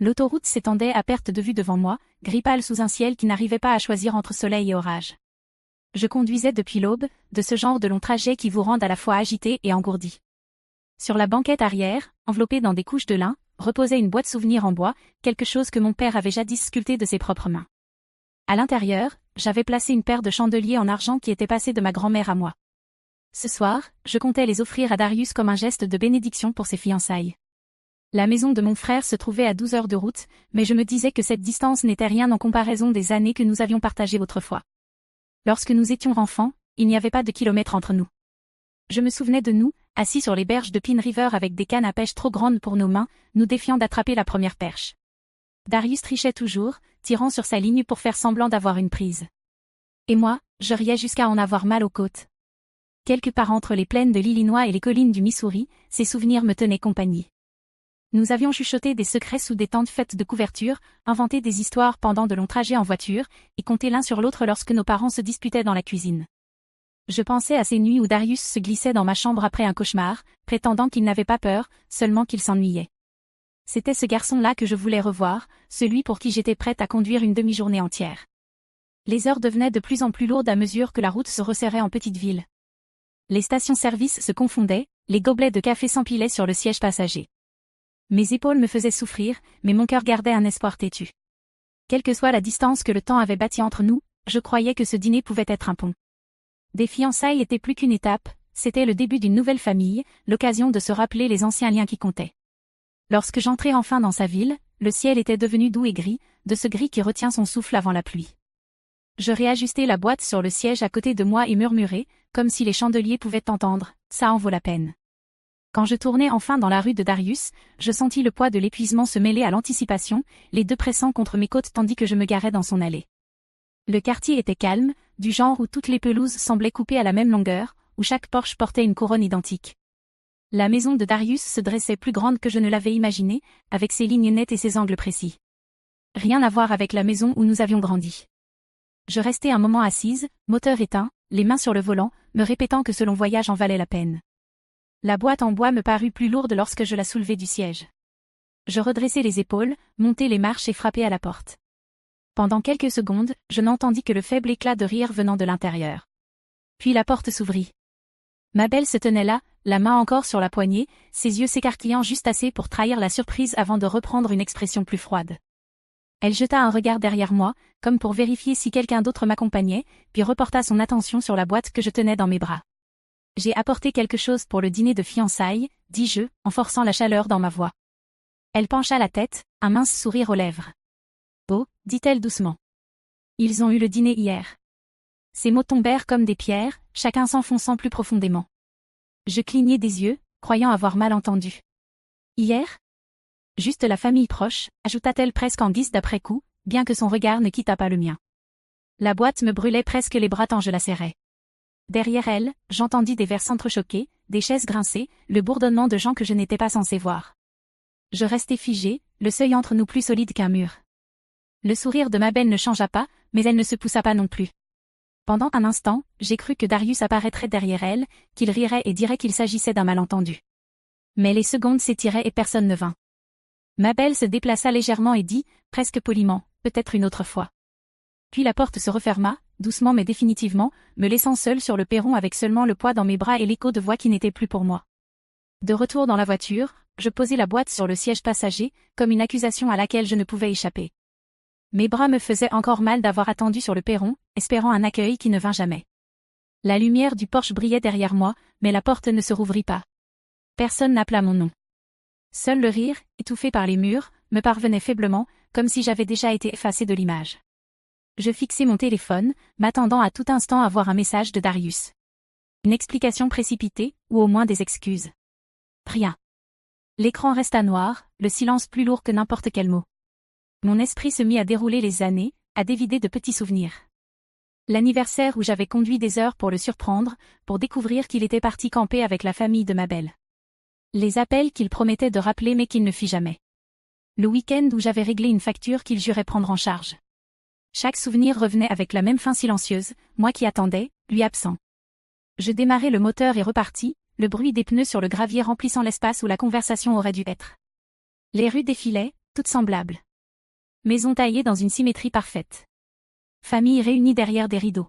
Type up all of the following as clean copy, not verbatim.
L'autoroute s'étendait à perte de vue devant moi, gris pâle sous un ciel qui n'arrivait pas à choisir entre soleil et orage. Je conduisais depuis l'aube, de ce genre de long trajet qui vous rendent à la fois agité et engourdi. Sur la banquette arrière, enveloppée dans des couches de lin, reposait une boîte souvenir en bois, quelque chose que mon père avait jadis sculpté de ses propres mains. À l'intérieur, j'avais placé une paire de chandeliers en argent qui était passée de ma grand-mère à moi. Ce soir, je comptais les offrir à Darius comme un geste de bénédiction pour ses fiançailles. La maison de mon frère se trouvait à 12 heures de route, mais je me disais que cette distance n'était rien en comparaison des années que nous avions partagées autrefois. Lorsque nous étions enfants, il n'y avait pas de kilomètres entre nous. Je me souvenais de nous, assis sur les berges de Pine River avec des cannes à pêche trop grandes pour nos mains, nous défiant d'attraper la première perche. Darius trichait toujours, tirant sur sa ligne pour faire semblant d'avoir une prise. Et moi, je riais jusqu'à en avoir mal aux côtes. Quelque part entre les plaines de l'Illinois et les collines du Missouri, ces souvenirs me tenaient compagnie. Nous avions chuchoté des secrets sous des tentes faites de couvertures, inventé des histoires pendant de longs trajets en voiture, et compté l'un sur l'autre lorsque nos parents se disputaient dans la cuisine. Je pensais à ces nuits où Darius se glissait dans ma chambre après un cauchemar, prétendant qu'il n'avait pas peur, seulement qu'il s'ennuyait. C'était ce garçon-là que je voulais revoir, celui pour qui j'étais prête à conduire une demi-journée entière. Les heures devenaient de plus en plus lourdes à mesure que la route se resserrait en petite ville. Les stations-service se confondaient, les gobelets de café s'empilaient sur le siège passager. Mes épaules me faisaient souffrir, mais mon cœur gardait un espoir têtu. Quelle que soit la distance que le temps avait bâtie entre nous, je croyais que ce dîner pouvait être un pont. Des fiançailles étaient plus qu'une étape, c'était le début d'une nouvelle famille, l'occasion de se rappeler les anciens liens qui comptaient. Lorsque j'entrai enfin dans sa ville, le ciel était devenu doux et gris, de ce gris qui retient son souffle avant la pluie. Je réajustai la boîte sur le siège à côté de moi et murmurai, comme si les chandeliers pouvaient entendre, ça en vaut la peine. Quand je tournai enfin dans la rue de Darius, je sentis le poids de l'épuisement se mêler à l'anticipation, les deux pressant contre mes côtes tandis que je me garais dans son allée. Le quartier était calme, du genre où toutes les pelouses semblaient coupées à la même longueur, où chaque porche portait une couronne identique. La maison de Darius se dressait plus grande que je ne l'avais imaginé, avec ses lignes nettes et ses angles précis. Rien à voir avec la maison où nous avions grandi. Je restai un moment assise, moteur éteint, les mains sur le volant, me répétant que ce long voyage en valait la peine. La boîte en bois me parut plus lourde lorsque je la soulevai du siège. Je redressai les épaules, montai les marches et frappai à la porte. Pendant quelques secondes, je n'entendis que le faible éclat de rire venant de l'intérieur. Puis la porte s'ouvrit. Ma belle se tenait là, la main encore sur la poignée, ses yeux s'écarquillant juste assez pour trahir la surprise avant de reprendre une expression plus froide. Elle jeta un regard derrière moi, comme pour vérifier si quelqu'un d'autre m'accompagnait, puis reporta son attention sur la boîte que je tenais dans mes bras. J'ai apporté quelque chose pour le dîner de fiançailles, dis-je, en forçant la chaleur dans ma voix. Elle pencha la tête, un mince sourire aux lèvres. Oh, dit-elle doucement. Ils ont eu le dîner hier. Ces mots tombèrent comme des pierres, chacun s'enfonçant plus profondément. Je clignai des yeux, croyant avoir mal entendu. Hier ? Juste la famille proche, ajouta-t-elle presque en guise d'après-coup, bien que son regard ne quittât pas le mien. La boîte me brûlait presque les bras tant je la serrais. Derrière elle, j'entendis des verres s'entrechoquer, des chaises grincer, le bourdonnement de gens que je n'étais pas censé voir. Je restai figé, le seuil entre nous plus solide qu'un mur. Le sourire de ma belle ne changea pas, mais elle ne se poussa pas non plus. Pendant un instant, j'ai cru que Darius apparaîtrait derrière elle, qu'il rirait et dirait qu'il s'agissait d'un malentendu. Mais les secondes s'étiraient et personne ne vint. Ma belle se déplaça légèrement et dit, presque poliment, peut-être une autre fois. Puis la porte se referma, doucement mais définitivement, me laissant seule sur le perron avec seulement le poids dans mes bras et l'écho de voix qui n'était plus pour moi. De retour dans la voiture, je posai la boîte sur le siège passager, comme une accusation à laquelle je ne pouvais échapper. Mes bras me faisaient encore mal d'avoir attendu sur le perron, espérant un accueil qui ne vint jamais. La lumière du porche brillait derrière moi, mais la porte ne se rouvrit pas. Personne n'appela mon nom. Seul le rire, étouffé par les murs, me parvenait faiblement, comme si j'avais déjà été effacé de l'image. Je fixai mon téléphone, m'attendant à tout instant à voir un message de Darius. Une explication précipitée, ou au moins des excuses. Rien. L'écran resta noir, le silence plus lourd que n'importe quel mot. Mon esprit se mit à dérouler les années, à dévider de petits souvenirs. L'anniversaire où j'avais conduit des heures pour le surprendre, pour découvrir qu'il était parti camper avec la famille de ma belle. Les appels qu'il promettait de rappeler mais qu'il ne fit jamais. Le week-end où j'avais réglé une facture qu'il jurait prendre en charge. Chaque souvenir revenait avec la même fin silencieuse, moi qui attendais, lui absent. Je démarrai le moteur et repartis, le bruit des pneus sur le gravier remplissant l'espace où la conversation aurait dû être. Les rues défilaient, toutes semblables. Maison taillée dans une symétrie parfaite. Famille réunie derrière des rideaux.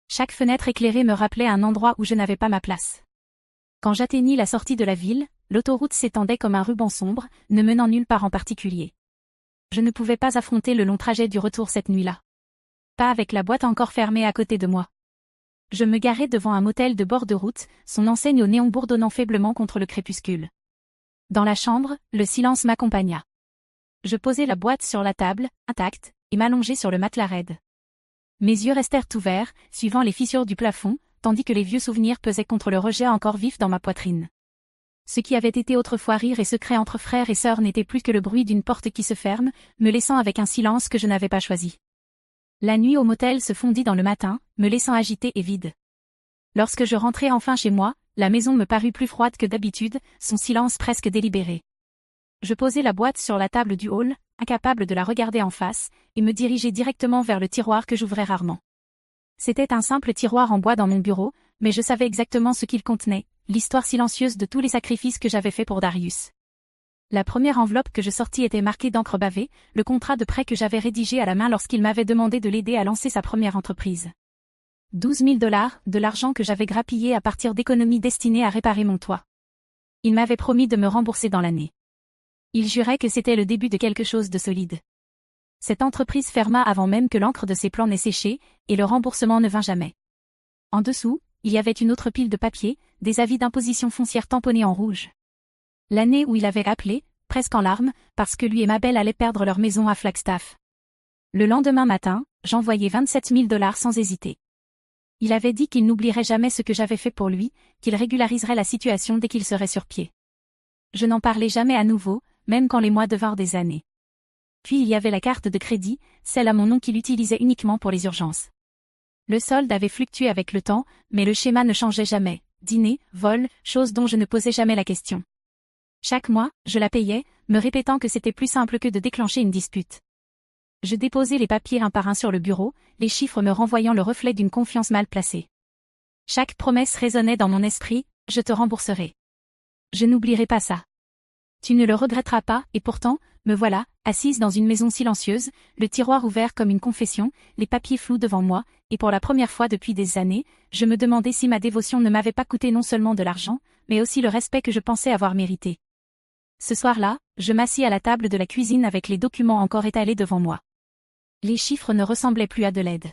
Chaque fenêtre éclairée me rappelait un endroit où je n'avais pas ma place. Quand j'atteignis la sortie de la ville, l'autoroute s'étendait comme un ruban sombre, ne menant nulle part en particulier. Je ne pouvais pas affronter le long trajet du retour cette nuit-là. Pas avec la boîte encore fermée à côté de moi. Je me garai devant un motel de bord de route, son enseigne au néon bourdonnant faiblement contre le crépuscule. Dans la chambre, le silence m'accompagna. Je posai la boîte sur la table, intacte, et m'allongeai sur le matelas raide. Mes yeux restèrent ouverts, suivant les fissures du plafond, tandis que les vieux souvenirs pesaient contre le rejet encore vif dans ma poitrine. Ce qui avait été autrefois rire et secret entre frères et sœurs n'était plus que le bruit d'une porte qui se ferme, me laissant avec un silence que je n'avais pas choisi. La nuit au motel se fondit dans le matin, me laissant agitée et vide. Lorsque je rentrai enfin chez moi, la maison me parut plus froide que d'habitude, son silence presque délibéré. Je posai la boîte sur la table du hall, incapable de la regarder en face, et me dirigeai directement vers le tiroir que j'ouvrais rarement. C'était un simple tiroir en bois dans mon bureau, mais je savais exactement ce qu'il contenait, l'histoire silencieuse de tous les sacrifices que j'avais faits pour Darius. La première enveloppe que je sortis était marquée d'encre bavée, le contrat de prêt que j'avais rédigé à la main lorsqu'il m'avait demandé de l'aider à lancer sa première entreprise. 12 000 $, de l'argent que j'avais grappillé à partir d'économies destinées à réparer mon toit. Il m'avait promis de me rembourser dans l'année. Il jurait que c'était le début de quelque chose de solide. Cette entreprise ferma avant même que l'encre de ses plans n'ait séché, et le remboursement ne vint jamais. En dessous, il y avait une autre pile de papier, des avis d'imposition foncière tamponnés en rouge. L'année où il avait appelé, presque en larmes, parce que lui et ma belle allaient perdre leur maison à Flagstaff. Le lendemain matin, j'envoyai 27 000 $ sans hésiter. Il avait dit qu'il n'oublierait jamais ce que j'avais fait pour lui, qu'il régulariserait la situation dès qu'il serait sur pied. Je n'en parlais jamais à nouveau, même quand les mois devinrent des années. Puis il y avait la carte de crédit, celle à mon nom qu'il utilisait uniquement pour les urgences. Le solde avait fluctué avec le temps, mais le schéma ne changeait jamais. Dîner, vol, choses dont je ne posais jamais la question. Chaque mois, je la payais, me répétant que c'était plus simple que de déclencher une dispute. Je déposais les papiers un par un sur le bureau, les chiffres me renvoyant le reflet d'une confiance mal placée. Chaque promesse résonnait dans mon esprit, je te rembourserai. Je n'oublierai pas ça. Tu ne le regretteras pas, et pourtant, me voilà, assise dans une maison silencieuse, le tiroir ouvert comme une confession, les papiers flous devant moi, et pour la première fois depuis des années, je me demandais si ma dévotion ne m'avait pas coûté non seulement de l'argent, mais aussi le respect que je pensais avoir mérité. Ce soir-là, je m'assis à la table de la cuisine avec les documents encore étalés devant moi. Les chiffres ne ressemblaient plus à de l'aide.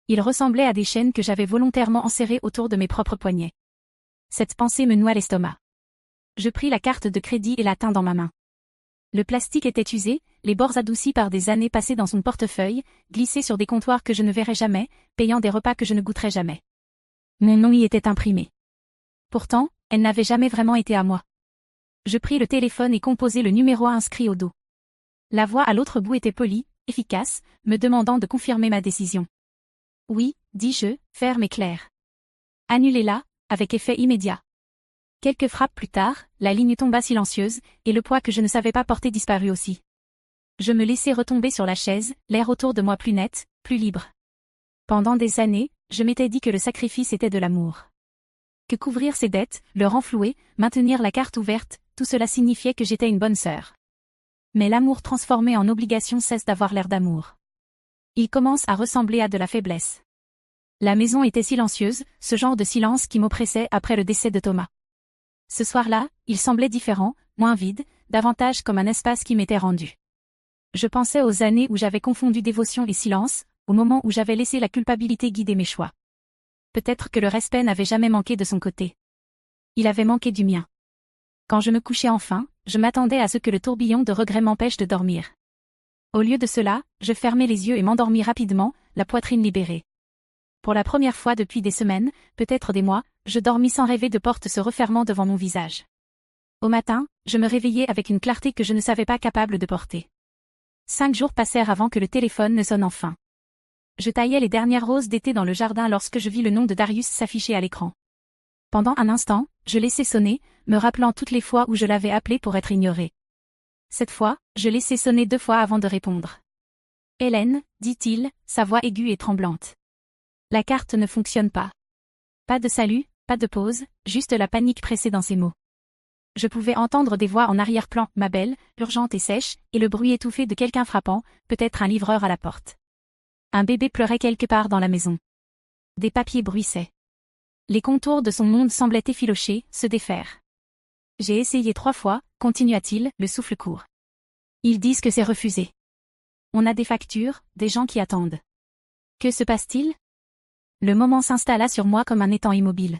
Ils ressemblaient à des chaînes que j'avais volontairement enserrées autour de mes propres poignets. Cette pensée me noua l'estomac. Je pris la carte de crédit et la tins dans ma main. Le plastique était usé, les bords adoucis par des années passées dans son portefeuille, glissés sur des comptoirs que je ne verrais jamais, payant des repas que je ne goûterais jamais. Mon nom y était imprimé. Pourtant, elle n'avait jamais vraiment été à moi. Je pris le téléphone et composai le numéro inscrit au dos. La voix à l'autre bout était polie, efficace, me demandant de confirmer ma décision. Oui, dis-je, ferme et clair. Annulez-la, avec effet immédiat. Quelques frappes plus tard, la ligne tomba silencieuse, et le poids que je ne savais pas porter disparut aussi. Je me laissai retomber sur la chaise, l'air autour de moi plus net, plus libre. Pendant des années, je m'étais dit que le sacrifice était de l'amour. Que couvrir ses dettes, le renflouer, maintenir la carte ouverte, tout cela signifiait que j'étais une bonne sœur. Mais l'amour transformé en obligation cesse d'avoir l'air d'amour. Il commence à ressembler à de la faiblesse. La maison était silencieuse, ce genre de silence qui m'oppressait après le décès de Thomas. Ce soir-là, il semblait différent, moins vide, davantage comme un espace qui m'était rendu. Je pensais aux années où j'avais confondu dévotion et silence, au moment où j'avais laissé la culpabilité guider mes choix. Peut-être que le respect n'avait jamais manqué de son côté. Il avait manqué du mien. Quand je me couchais enfin, je m'attendais à ce que le tourbillon de regrets m'empêche de dormir. Au lieu de cela, je fermai les yeux et m'endormis rapidement, la poitrine libérée. Pour la première fois depuis des semaines, peut-être des mois, je dormis sans rêver de porte se refermant devant mon visage. Au matin, je me réveillai avec une clarté que je ne savais pas capable de porter. 5 jours passèrent avant que le téléphone ne sonne enfin. Je taillais les dernières roses d'été dans le jardin lorsque je vis le nom de Darius s'afficher à l'écran. Pendant un instant, je laissai sonner, me rappelant toutes les fois où je l'avais appelé pour être ignoré. Cette fois, je laissai sonner 2 fois avant de répondre. « Hélène » dit-il, sa voix aiguë et tremblante. La carte ne fonctionne pas. Pas de salut, pas de pause, juste la panique pressée dans ses mots. Je pouvais entendre des voix en arrière-plan, ma belle, urgente et sèche, et le bruit étouffé de quelqu'un frappant, peut-être un livreur à la porte. Un bébé pleurait quelque part dans la maison. Des papiers bruissaient. Les contours de son monde semblaient effilocher, se défaire. J'ai essayé 3 fois, continua-t-il, le souffle court. Ils disent que c'est refusé. On a des factures, des gens qui attendent. Que se passe-t-il? Le moment s'installa sur moi comme un étang immobile.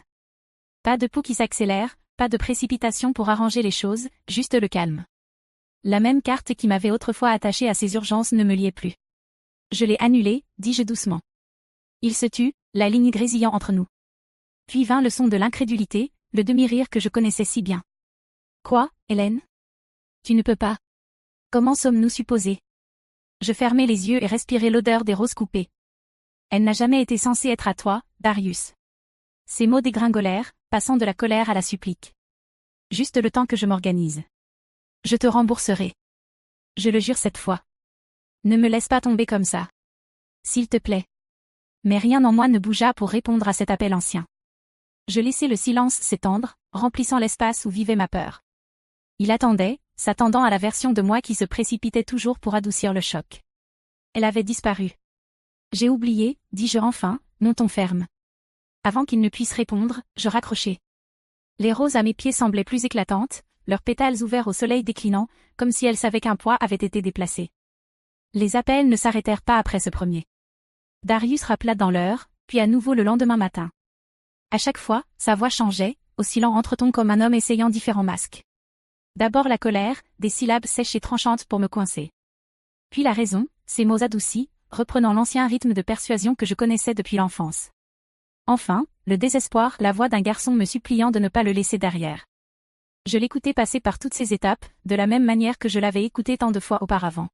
Pas de pouls qui s'accélère, pas de précipitation pour arranger les choses, juste le calme. La même carte qui m'avait autrefois attachée à ces urgences ne me liait plus. Je l'ai annulée, dis-je doucement. Il se tut, la ligne grésillant entre nous. Puis vint le son de l'incrédulité, le demi-rire que je connaissais si bien. Quoi, Hélène? Tu ne peux pas. Comment sommes-nous supposés? Je fermai les yeux et respirai l'odeur des roses coupées. Elle n'a jamais été censée être à toi, Darius. Ces mots dégringolèrent, passant de la colère à la supplique. Juste le temps que je m'organise. Je te rembourserai. Je le jure cette fois. Ne me laisse pas tomber comme ça. S'il te plaît. Mais rien en moi ne bougea pour répondre à cet appel ancien. Je laissai le silence s'étendre, remplissant l'espace où vivait ma peur. Il attendait, s'attendant à la version de moi qui se précipitait toujours pour adoucir le choc. Elle avait disparu. J'ai oublié, dis-je enfin, mon ton ferme. Avant qu'il ne puisse répondre, je raccrochai. Les roses à mes pieds semblaient plus éclatantes, leurs pétales ouverts au soleil déclinant, comme si elles savaient qu'un poids avait été déplacé. Les appels ne s'arrêtèrent pas après ce premier. Darius rappela dans l'heure, puis à nouveau le lendemain matin. À chaque fois, sa voix changeait, oscillant entre tons comme un homme essayant différents masques. D'abord la colère, des syllabes sèches et tranchantes pour me coincer. Puis la raison, ces mots adoucis, reprenant l'ancien rythme de persuasion que je connaissais depuis l'enfance. Enfin, le désespoir, la voix d'un garçon me suppliant de ne pas le laisser derrière. Je l'écoutais passer par toutes ces étapes, de la même manière que je l'avais écouté tant de fois auparavant.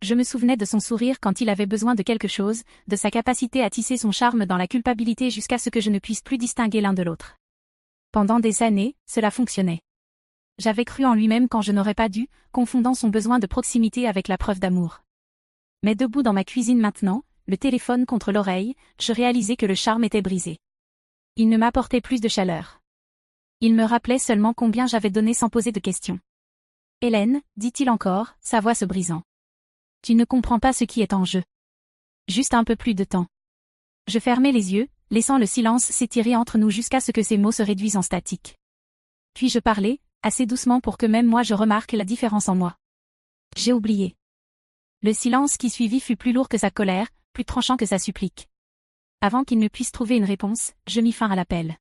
Je me souvenais de son sourire quand il avait besoin de quelque chose, de sa capacité à tisser son charme dans la culpabilité jusqu'à ce que je ne puisse plus distinguer l'un de l'autre. Pendant des années, cela fonctionnait. J'avais cru en lui-même quand je n'aurais pas dû, confondant son besoin de proximité avec la preuve d'amour. Mais debout dans ma cuisine maintenant, le téléphone contre l'oreille, je réalisais que le charme était brisé. Il ne m'apportait plus de chaleur. Il me rappelait seulement combien j'avais donné sans poser de questions. Hélène, dit-il encore, sa voix se brisant. Tu ne comprends pas ce qui est en jeu. Juste un peu plus de temps. Je fermai les yeux, laissant le silence s'étirer entre nous jusqu'à ce que ces mots se réduisent en statique. Puis je parlais, assez doucement pour que même moi je remarque la différence en moi. J'ai oublié. Le silence qui suivit fut plus lourd que sa colère, plus tranchant que sa supplique. Avant qu'il ne puisse trouver une réponse, je mis fin à l'appel.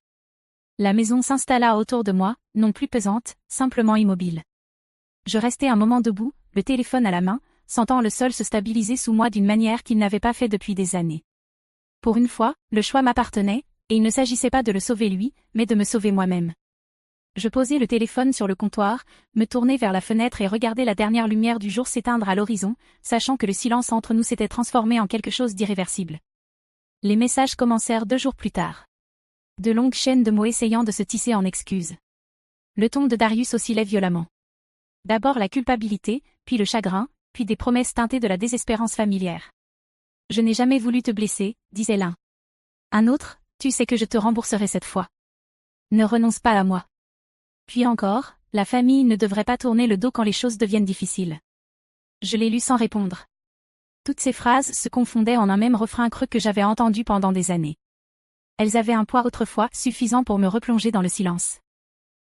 La maison s'installa autour de moi, non plus pesante, simplement immobile. Je restai un moment debout, le téléphone à la main, sentant le sol se stabiliser sous moi d'une manière qu'il n'avait pas fait depuis des années. Pour une fois, le choix m'appartenait, et il ne s'agissait pas de le sauver lui, mais de me sauver moi-même. Je posai le téléphone sur le comptoir, me tournai vers la fenêtre et regardai la dernière lumière du jour s'éteindre à l'horizon, sachant que le silence entre nous s'était transformé en quelque chose d'irréversible. Les messages commencèrent 2 jours plus tard. De longues chaînes de mots essayant de se tisser en excuses. Le ton de Darius oscillait violemment. D'abord la culpabilité, puis le chagrin, puis des promesses teintées de la désespérance familière. Je n'ai jamais voulu te blesser, disait l'un. Un autre, tu sais que je te rembourserai cette fois. Ne renonce pas à moi. Puis encore, la famille ne devrait pas tourner le dos quand les choses deviennent difficiles. Je l'ai lu sans répondre. Toutes ces phrases se confondaient en un même refrain creux que j'avais entendu pendant des années. Elles avaient un poids autrefois suffisant pour me replonger dans le silence.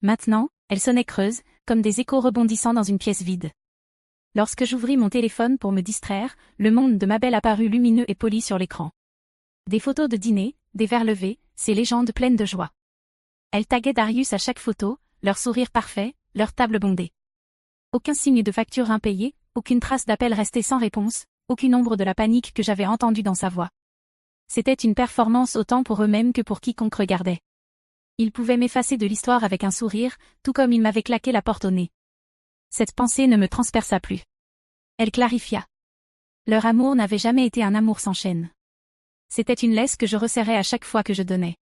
Maintenant, elles sonnaient creuses, comme des échos rebondissant dans une pièce vide. Lorsque j'ouvris mon téléphone pour me distraire, le monde de ma belle apparut lumineux et poli sur l'écran. Des photos de dîner, des verres levés, ces légendes pleines de joie. Elle taguait Darius à chaque photo, leur sourire parfait, leur table bondée. Aucun signe de facture impayée, aucune trace d'appel resté sans réponse, aucune ombre de la panique que j'avais entendue dans sa voix. C'était une performance autant pour eux-mêmes que pour quiconque regardait. Ils pouvaient m'effacer de l'histoire avec un sourire, tout comme ils m'avaient claqué la porte au nez. Cette pensée ne me transperça plus. Elle clarifia. Leur amour n'avait jamais été un amour sans chaîne. C'était une laisse que je resserrais à chaque fois que je donnais.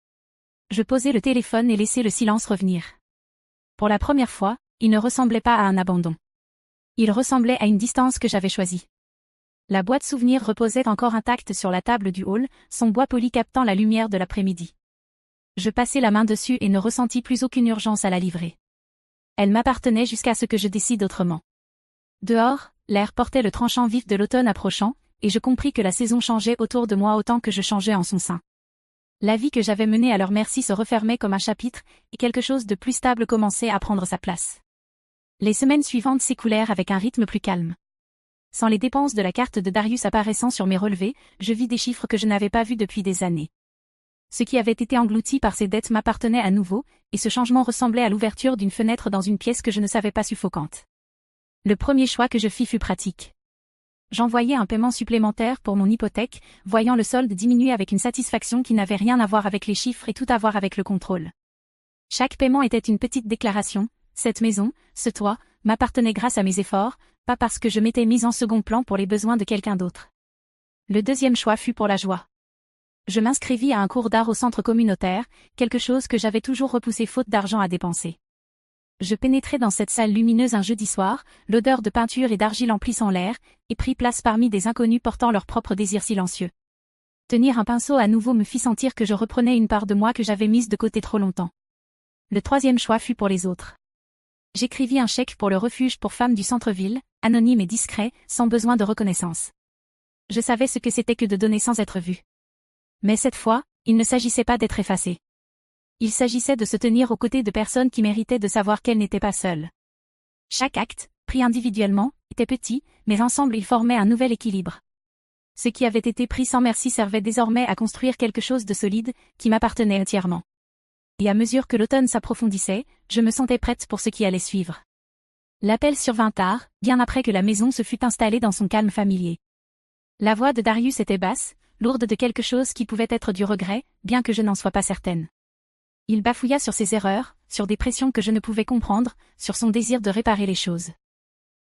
Je posai le téléphone et laissai le silence revenir. Pour la première fois, il ne ressemblait pas à un abandon. Il ressemblait à une distance que j'avais choisie. La boîte souvenir reposait encore intacte sur la table du hall, son bois poli captant la lumière de l'après-midi. Je passai la main dessus et ne ressentis plus aucune urgence à la livrer. Elle m'appartenait jusqu'à ce que je décide autrement. Dehors, l'air portait le tranchant vif de l'automne approchant, et je compris que la saison changeait autour de moi autant que je changeais en son sein. La vie que j'avais menée à leur merci se refermait comme un chapitre, et quelque chose de plus stable commençait à prendre sa place. Les semaines suivantes s'écoulèrent avec un rythme plus calme. Sans les dépenses de la carte de Darius apparaissant sur mes relevés, je vis des chiffres que je n'avais pas vus depuis des années. Ce qui avait été englouti par ces dettes m'appartenait à nouveau, et ce changement ressemblait à l'ouverture d'une fenêtre dans une pièce que je ne savais pas suffocante. Le premier choix que je fis fut pratique. J'envoyai un paiement supplémentaire pour mon hypothèque, voyant le solde diminuer avec une satisfaction qui n'avait rien à voir avec les chiffres et tout à voir avec le contrôle. Chaque paiement était une petite déclaration: cette maison, ce toit, m'appartenait grâce à mes efforts, pas parce que je m'étais mise en second plan pour les besoins de quelqu'un d'autre. Le deuxième choix fut pour la joie. Je m'inscrivis à un cours d'art au centre communautaire, quelque chose que j'avais toujours repoussé faute d'argent à dépenser. Je pénétrai dans cette salle lumineuse un jeudi soir, l'odeur de peinture et d'argile emplissant l'air, et pris place parmi des inconnus portant leurs propres désirs silencieux. Tenir un pinceau à nouveau me fit sentir que je reprenais une part de moi que j'avais mise de côté trop longtemps. Le troisième choix fut pour les autres. J'écrivis un chèque pour le refuge pour femmes du centre-ville, anonyme et discret, sans besoin de reconnaissance. Je savais ce que c'était que de donner sans être vu. Mais cette fois, il ne s'agissait pas d'être effacé. Il s'agissait de se tenir aux côtés de personnes qui méritaient de savoir qu'elles n'étaient pas seules. Chaque acte, pris individuellement, était petit, mais ensemble ils formaient un nouvel équilibre. Ce qui avait été pris sans merci servait désormais à construire quelque chose de solide, qui m'appartenait entièrement. Et à mesure que l'automne s'approfondissait, je me sentais prête pour ce qui allait suivre. L'appel survint tard, bien après que la maison se fût installée dans son calme familier. La voix de Darius était basse, lourde de quelque chose qui pouvait être du regret, bien que je n'en sois pas certaine. Il bafouilla sur ses erreurs, sur des pressions que je ne pouvais comprendre, sur son désir de réparer les choses.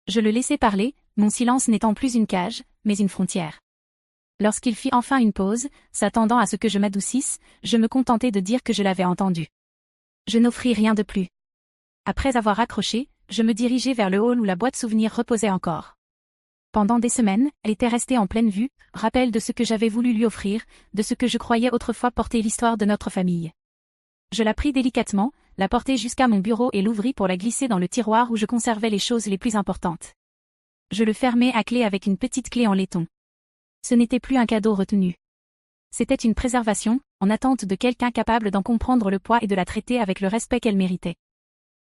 Je le laissai parler, mon silence n'étant plus une cage, mais une frontière. Lorsqu'il fit enfin une pause, s'attendant à ce que je m'adoucisse, je me contentai de dire que je l'avais entendu. Je n'offris rien de plus. Après avoir accroché, je me dirigeai vers le hall où la boîte souvenir reposait encore. Pendant des semaines, elle était restée en pleine vue, rappel de ce que j'avais voulu lui offrir, de ce que je croyais autrefois porter l'histoire de notre famille. Je la pris délicatement, la portai jusqu'à mon bureau et l'ouvris pour la glisser dans le tiroir où je conservais les choses les plus importantes. Je le fermai à clé avec une petite clé en laiton. Ce n'était plus un cadeau retenu. C'était une préservation, en attente de quelqu'un capable d'en comprendre le poids et de la traiter avec le respect qu'elle méritait.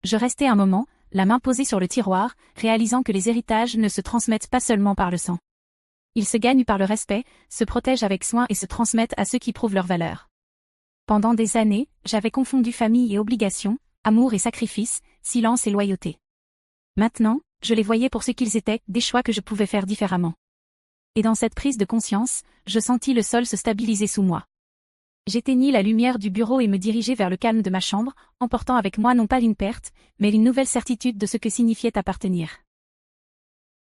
Je restai un moment, la main posée sur le tiroir, réalisant que les héritages ne se transmettent pas seulement par le sang. Ils se gagnent par le respect, se protègent avec soin et se transmettent à ceux qui prouvent leur valeur. Pendant des années, j'avais confondu famille et obligation, amour et sacrifice, silence et loyauté. Maintenant, je les voyais pour ce qu'ils étaient, des choix que je pouvais faire différemment. Et dans cette prise de conscience, je sentis le sol se stabiliser sous moi. J'éteignis la lumière du bureau et me dirigeai vers le calme de ma chambre, emportant avec moi non pas une perte, mais une nouvelle certitude de ce que signifiait appartenir.